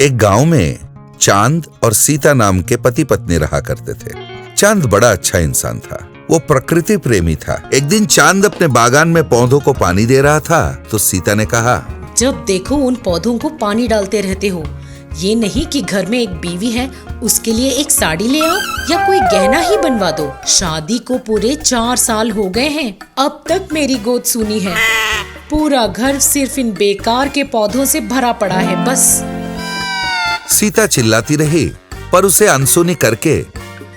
एक गांव में चांद और सीता नाम के पति पत्नी रहा करते थे। चांद बड़ा अच्छा इंसान था, वो प्रकृति प्रेमी था। एक दिन चांद अपने बागान में पौधों को पानी दे रहा था तो सीता ने कहा, जब देखो उन पौधों को पानी डालते रहते हो। ये नहीं कि घर में एक बीवी है, उसके लिए एक साड़ी ले आओ या कोई गहना ही बनवा दो। शादी को पूरे 4 साल हो गए हैं, अब तक मेरी गोद सूनी है। पूरा घर सिर्फ इन बेकार के पौधों से भरा पड़ा है बस। सीता चिल्लाती रही पर उसे अनसुनी करके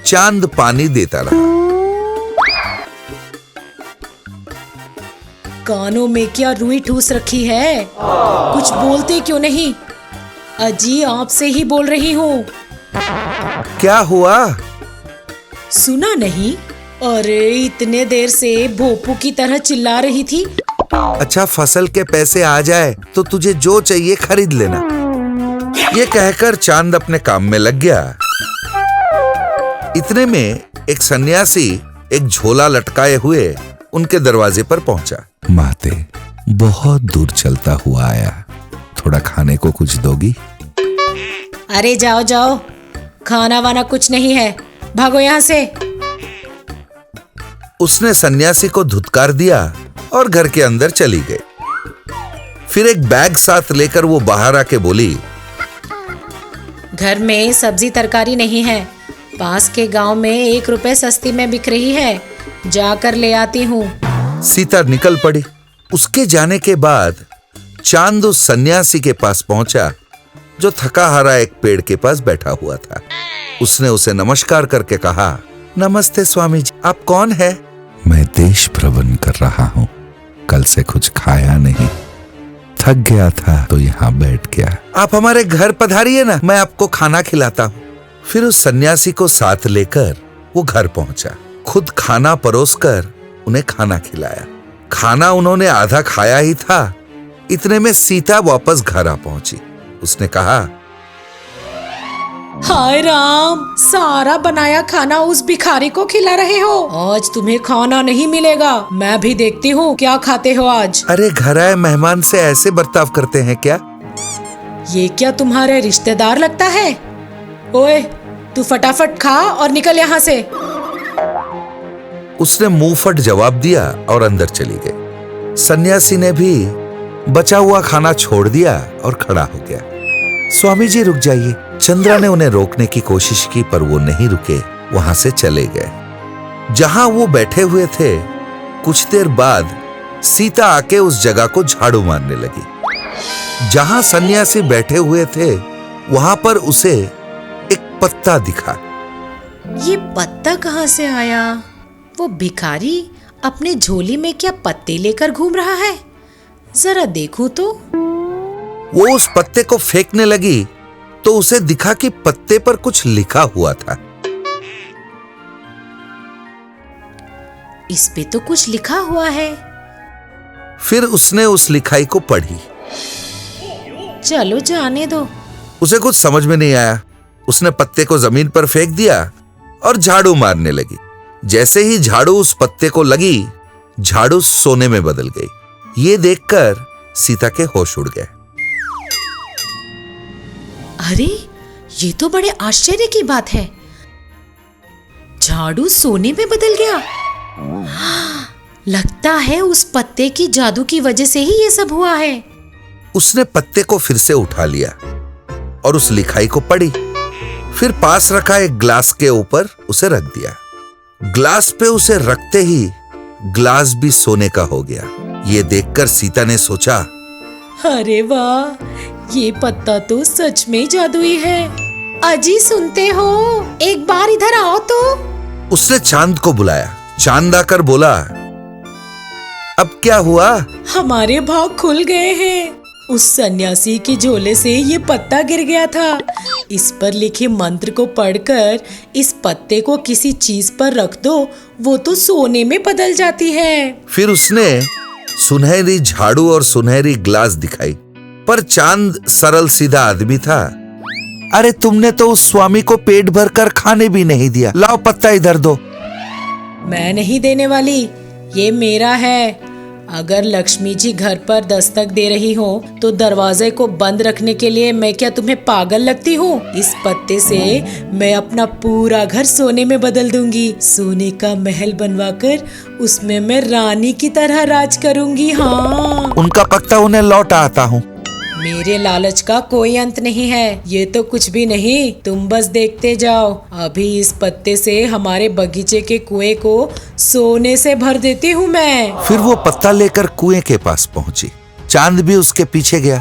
चांद पानी देता रहा। कानों में क्या रुई ठूस रखी है, कुछ बोलते क्यों नहीं? अजी आपसे ही बोल रही हूँ। क्या हुआ? सुना नहीं? अरे इतने देर से भोपू की तरह चिल्ला रही थी। अच्छा फसल के पैसे आ जाए तो तुझे जो चाहिए खरीद लेना। ये कहकर चांद अपने काम में लग गया। इतने में एक सन्यासी एक झोला लटकाए हुए उनके दरवाजे पर पहुंचा। माते, बहुत दूर चलता हुआ आया, थोड़ा खाने को कुछ दोगी? अरे जाओ जाओ, खाना वाना कुछ नहीं है, भागो यहाँ से। उसने सन्यासी को धुतकार दिया और घर के अंदर चली गई। फिर एक बैग साथ लेकर वो बाहर आके बोली, घर में सब्जी तरकारी नहीं है, पास के गांव में 1 रुपए सस्ती में बिक रही है, जाकर ले आती हूँ। सीता निकल पड़ी। उसके जाने के बाद चांद उस सन्यासी के पास पहुंचा जो थका हारा एक पेड़ के पास बैठा हुआ था। उसने उसे नमस्कार करके कहा, नमस्ते स्वामी जी, आप कौन है? मैं देश भ्रमण कर रहा हूँ, कल से कुछ खाया नहीं, थक गया था तो यहाँ बैठ गया। आप हमारे घर पधारिए ना, मैं आपको खाना खिलाता हूँ। फिर उस सन्यासी को साथ लेकर वो घर पहुंचा, खुद खाना परोसकर उन्हें खाना खिलाया। खाना उन्होंने आधा खाया ही था, इतने में सीता वापस घर आ पहुंची। उसने कहा, हाय राम, सारा बनाया खाना उस भिखारी को खिला रहे हो। आज तुम्हें खाना नहीं मिलेगा, मैं भी देखती हूँ क्या खाते हो आज। अरे घर आए मेहमान से ऐसे बर्ताव करते हैं क्या? ये क्या तुम्हारे रिश्तेदार लगता है? ओए, तू फटाफट खा और निकल यहाँ से। उसने मुंहफट जवाब दिया और अंदर चली गई। सन्यासी ने भी बचा हुआ खाना छोड़ दिया और खड़ा हो गया। स्वामी जी रुक जाइए। चंद्रा ने उन्हें रोकने की कोशिश की पर वो नहीं रुके, वहां से चले गए। जहां वो बैठे हुए थे, कुछ देर बाद सीता आके उस जगह को झाड़ू मारने लगी। जहां सन्यासी बैठे हुए थे वहां पर उसे एक पत्ता दिखा। ये पत्ता कहाँ से आया? वो भिखारी अपने झोली में क्या पत्ते लेकर घूम रहा है? जरा देखूं तो। वो उस पत्ते को फेंकने लगी तो उसे दिखा कि पत्ते पर कुछ लिखा हुआ था। इस पे तो कुछ लिखा हुआ है। फिर उसने उस लिखाई को पढ़ी। चलो जाने दो। उसे कुछ समझ में नहीं आया। उसने पत्ते को जमीन पर फेंक दिया और झाड़ू मारने लगी। जैसे ही झाड़ू उस पत्ते को लगी, झाड़ू सोने में बदल गई। ये देखकर सीता के होश उड़ गए। अरे ये तो बड़े आश्चर्य की बात है, झाड़ू सोने में बदल गया। लगता है उस पत्ते की जादू की वजह से ही ये सब हुआ है। उसने पत्ते को फिर से उठा लिया और उस लिखाई को पढ़ी। फिर पास रखा एक ग्लास के ऊपर उसे रख दिया। ग्लास पे उसे रखते ही ग्लास भी सोने का हो गया। ये देखकर सीता ने सोचा, अरे वाह, ये पत्ता तो सच में जादुई है। अजी सुनते हो, एक बार इधर आओ तो। उसने चांद को बुलाया। चांद आकर बोला, अब क्या हुआ? हमारे भाग खुल गए हैं। उस सन्यासी के झोले से ये पत्ता गिर गया था। इस पर लिखे मंत्र को पढ़कर इस पत्ते को किसी चीज पर रख दो, वो तो सोने में बदल जाती है। फिर उसने सुनहरी झाड़ू और सुनहरी ग्लास दिखाई, पर चांद सरल सीधा आदमी था। अरे तुमने तो उस स्वामी को पेट भर कर खाने भी नहीं दिया, लाओ पत्ता इधर दो। मैं नहीं देने वाली, ये मेरा है। अगर लक्ष्मी जी घर पर दस्तक दे रही हो तो दरवाजे को बंद रखने के लिए मैं क्या तुम्हें पागल लगती हूँ? इस पत्ते से मैं अपना पूरा घर सोने में बदल दूंगी। सोने का महल बनवाकर उसमें मैं रानी की तरह राज करूंगी। हाँ, उनका पत्ता उन्हें लौटा आता हूँ। मेरे लालच का कोई अंत नहीं है। ये तो कुछ भी नहीं, तुम बस देखते जाओ। अभी इस पत्ते से हमारे बगीचे के कुएं को सोने से भर देती हूँ मैं। फिर वो पत्ता लेकर कुएं के पास पहुंची। चांद भी उसके पीछे गया।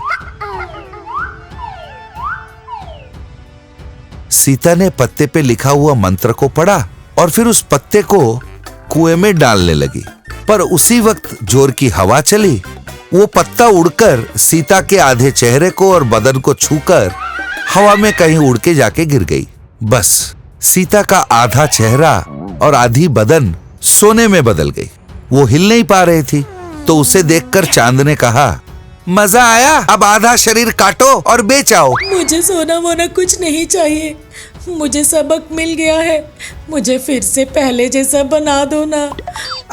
सीता ने पत्ते पे लिखा हुआ मंत्र को पढ़ा और फिर उस पत्ते को कुएं में डालने लगी। पर उसी वक्त जोर की हवा चली। वो पत्ता उड़कर सीता के आधे चेहरे को और बदन को छूकर हवा में कहीं उड़ के जाके गिर गई। बस सीता का आधा चेहरा और आधी बदन सोने में बदल गई। वो हिल नहीं पा रही थी। तो उसे देखकर चांद ने कहा, मजा आया, अब आधा शरीर काटो और बेच आओ। मुझे सोना वोना कुछ नहीं चाहिए, मुझे सबक मिल गया है। मुझे फिर से पहले जैसा बना दो ना।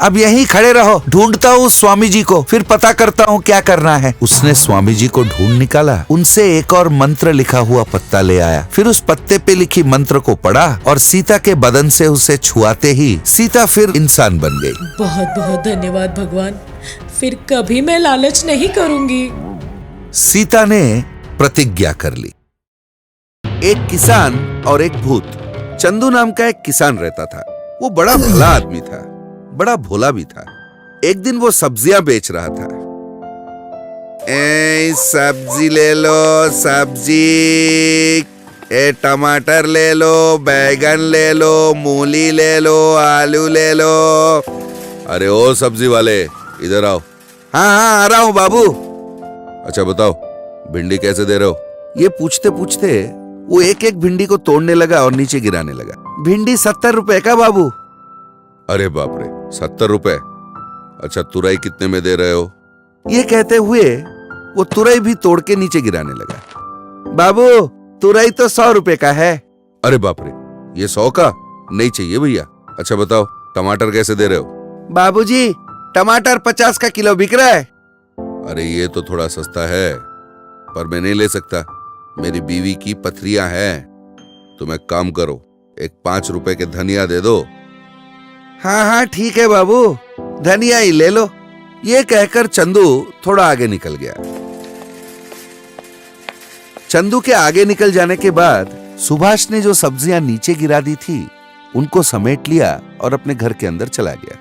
अब यहीं खड़े रहो, ढूंढता हूँ स्वामी जी को, फिर पता करता हूँ क्या करना है। उसने स्वामी जी को ढूंढ निकाला, उनसे एक और मंत्र लिखा हुआ पत्ता ले आया। फिर उस पत्ते पे लिखी मंत्र को पढ़ा और सीता के बदन से उसे छुआते ही सीता फिर इंसान बन गई। बहुत बहुत धन्यवाद भगवान, फिर कभी मैं लालच नहीं करूंगी। सीता ने प्रतिज्ञा कर ली। एक किसान और एक भूत। चंदू नाम का एक किसान रहता था। वो बड़ा भला आदमी था, बड़ा भोला भी था। एक दिन वो सब्जियां बेच रहा था। सब्जी ले लो, सब्जी, टमाटर ले लो, बैगन ले लो, मूली ले लो, आलू ले लो। अरे ओ सब्जी वाले, इधर आओ। हाँ हाँ, आ रहा हूँ बाबू। अच्छा बताओ, भिंडी कैसे दे रहे हो? ये पूछते पूछते वो एक एक भिंडी को तोड़ने लगा और नीचे गिराने लगा। भिंडी 70 रुपए का बाबू। अरे बाप रे, 70 रुपए? अच्छा तुरई कितने में दे रहे हो? ये कहते हुए वो तुरई भी तोड़ के नीचे गिराने लगा। बाबू तुरई तो 100 रुपए का है। अरे बाप रे, ये 100 का नहीं चाहिए भैया। अच्छा बताओ टमाटर कैसे दे रहे हो? बाबूजी टमाटर 50 का किलो बिक रहा है। अरे ये तो थोड़ा सस्ता है, पर मैं नहीं ले सकता, मेरी बीवी की पथरियां हैं। तुम एक काम करो, एक 5 रुपए के धनिया दे दो। हाँ हाँ ठीक है बाबू, धनिया ही ले लो। ये कहकर चंदू थोड़ा आगे निकल गया। चंदू के आगे निकल जाने के बाद सुभाष ने जो सब्जियां नीचे गिरा दी थी उनको समेट लिया और अपने घर के अंदर चला गया।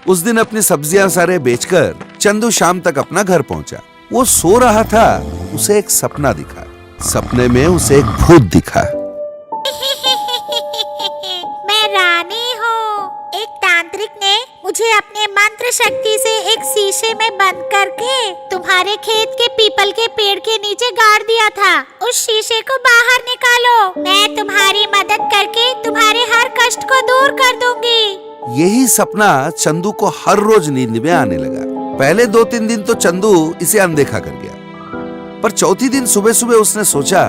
उस दिन अपनी सब्जियां सारे बेचकर चंदू शाम तक अपना घर पहुंचा। वो सो रहा था, उसे एक सपना दिखा। सपने में उसे एक भूत दिखा। मैं रानी हूँ। एक तांत्रिक ने मुझे अपने मंत्र शक्ति से एक शीशे में बंद करके तुम्हारे खेत के पीपल के पेड़ के नीचे गाड़ दिया था। उस शीशे को बाहर निकालो, मैं तुम्हारी मदद करके तुम्हारे हर कष्ट को दूर कर दूंगी। यही सपना चंदू को हर रोज नींद में आने लगा। पहले 2-3 दिन तो चंदू इसे अनदेखा कर गया, पर चौथी दिन सुबह सुबह उसने सोचा,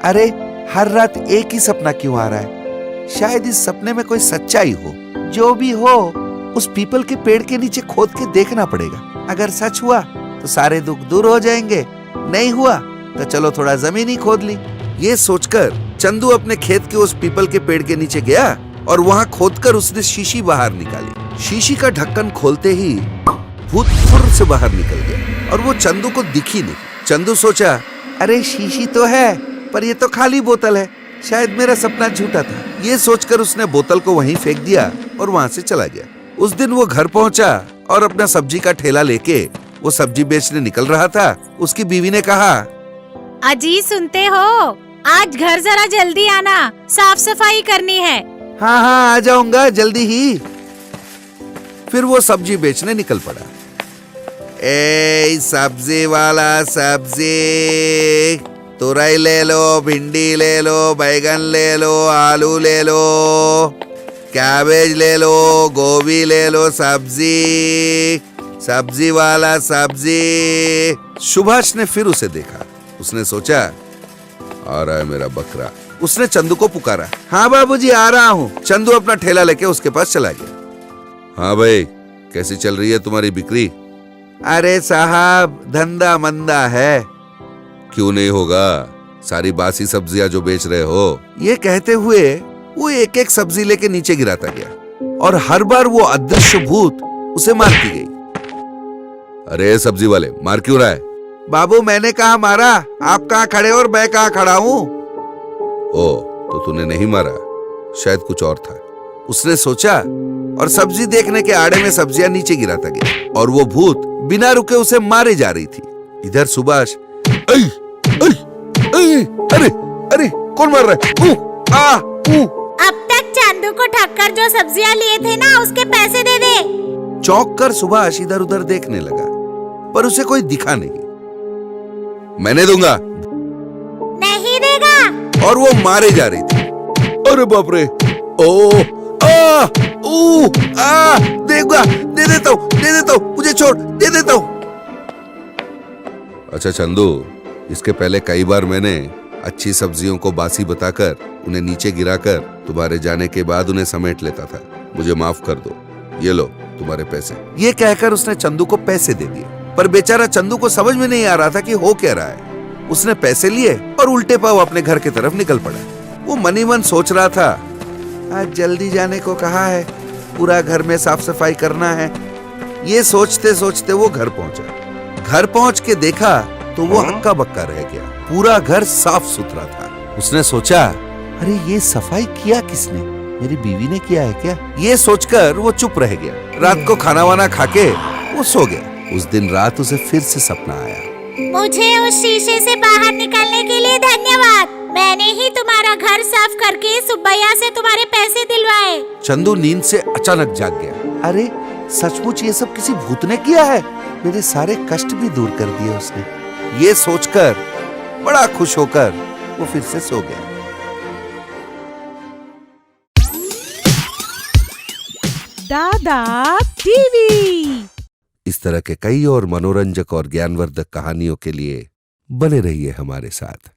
अरे हर रात एक ही सपना क्यों आ रहा है? शायद इस सपने में कोई सच्चाई हो। जो भी हो उस पीपल के पेड़ के नीचे खोद के देखना पड़ेगा। अगर सच हुआ तो सारे दुख दूर हो जाएंगे, नहीं हुआ तो चलो थोड़ा जमीन ही खोद ली। ये सोचकर चंदू अपने खेत के उस पीपल के पेड़ के नीचे गया और वहां खोदकर उसने शीशी बाहर निकाली। शीशी का ढक्कन खोलते ही भूत फुर से बाहर निकल गया और वो चंदू को दिखी नहीं। चंदू सोचा, अरे शीशी तो है पर ये तो खाली बोतल है, शायद मेरा सपना झूठा था। ये सोचकर उसने बोतल को वहीं फेंक दिया और वहां से चला गया। उस दिन वो घर पहुंचा और अपना सब्जी का ठेला लेके वो सब्जी बेचने निकल रहा था। उसकी बीवी ने कहा, अजी सुनते हो, आज घर जरा जल्दी आना, साफ सफाई करनी है। हाँ हाँ आ जाऊंगा जल्दी ही। फिर वो सब्जी बेचने निकल पड़ा। ए सब्जी वाला सब्जी, तुरई ले लो, भिंडी ले लो, बैगन ले लो, आलू ले लो, कैबेज ले लो, गोभी ले लो, सब्जी, सब्जी वाला सब्जी। सुभाष ने फिर उसे देखा। उसने सोचा, आ रहा है मेरा बकरा। उसने चंदू को पुकारा। हाँ बाबूजी आ रहा हूँ। चंदू अपना ठेला लेके उसके पास चला गया। हाँ भाई, कैसी चल रही है तुम्हारी बिक्री? अरे साहब, धंधा मंदा है। क्यों नहीं होगा, सारी बासी सब्जियां जो बेच रहे हो। ये कहते हुए वो एक एक सब्जी लेके नीचे गिराता गया और हर बार वो अदृश्य भूत उसे मारती गई। अरे सब्जी वाले, मार क्यों रहा है? बाबू, मैंने कहा मारा, आप कहाँ खड़े और मैं कहाँ खड़ा हूँ? ओ, तो तूने नहीं मारा, शायद कुछ और था, उसने सोचा और सब्जी देखने के आड़े में सब्जियां नीचे गिराता गया और वो भूत बिना रुके उसे मारे जा रही थी। इधर सुभाष, ऐ, ऐ, ऐ, अरे अरे कौन मार रहा है? अब तक चंदू को ठक्कर जो सब्जियां लिए थे ना, उसके पैसे दे दे। चौंक कर सुभाष इधर उधर देखने लगा, पर उसे कोई दिखा नहीं। मैंने दूंगा। नहीं देगा। और वो मारे जा रही थी। अरे बाप रे, ओ, आ, ऊ, आ, देगा, दे देता हूँ, मुझे छोड़, दे देता हूँ। अच्छा चंदू, इसके पहले कई बार मैंने अच्छी सब्जियों को बासी बताकर उन्हें नीचे गिराकर तुम्हारे जाने के बाद उन्हें समेट लेता था। मुझे माफ कर दो, ये लो तुम्हारे पैसे। ये कहकर उसने चंदू को पैसे दे दिए, पर बेचारा चंदू को समझ में नहीं आ रहा था कि हो क्या रहा है। उसने पैसे लिए और उल्टे पांव अपने घर की तरफ निकल पड़ा। वो मनी मन सोच रहा था, आज जल्दी जाने को कहा है, पूरा घर में साफ सफाई करना है। ये सोचते सोचते वो घर पहुंचा। घर पहुंच के देखा तो वो हक्का बक्का रह गया। पूरा घर साफ सुथरा था। उसने सोचा, अरे ये सफाई किया किसने? मेरी बीवी ने किया है क्या? ये सोचकर वो चुप रह गया। रात को खाना वाना खाके वो सो गया। उस दिन रात उसे फिर से सपना आया। मुझे उस शीशे से बाहर निकलने के लिए धन्यवाद। मैंने ही तुम्हारा घर साफ करके सुब्बैया से तुम्हारे पैसे दिलवाए। चंदू नींद से अचानक जाग गया। अरे सचमुच ये सब किसी भूत ने किया है। मेरे सारे कष्ट भी दूर कर दिए उसने। ये सोचकर बड़ा खुश होकर वो फिर से सो गया। दादा टीवी। इस तरह के कई और मनोरंजक और ज्ञानवर्धक कहानियों के लिए बने रहिए हमारे साथ।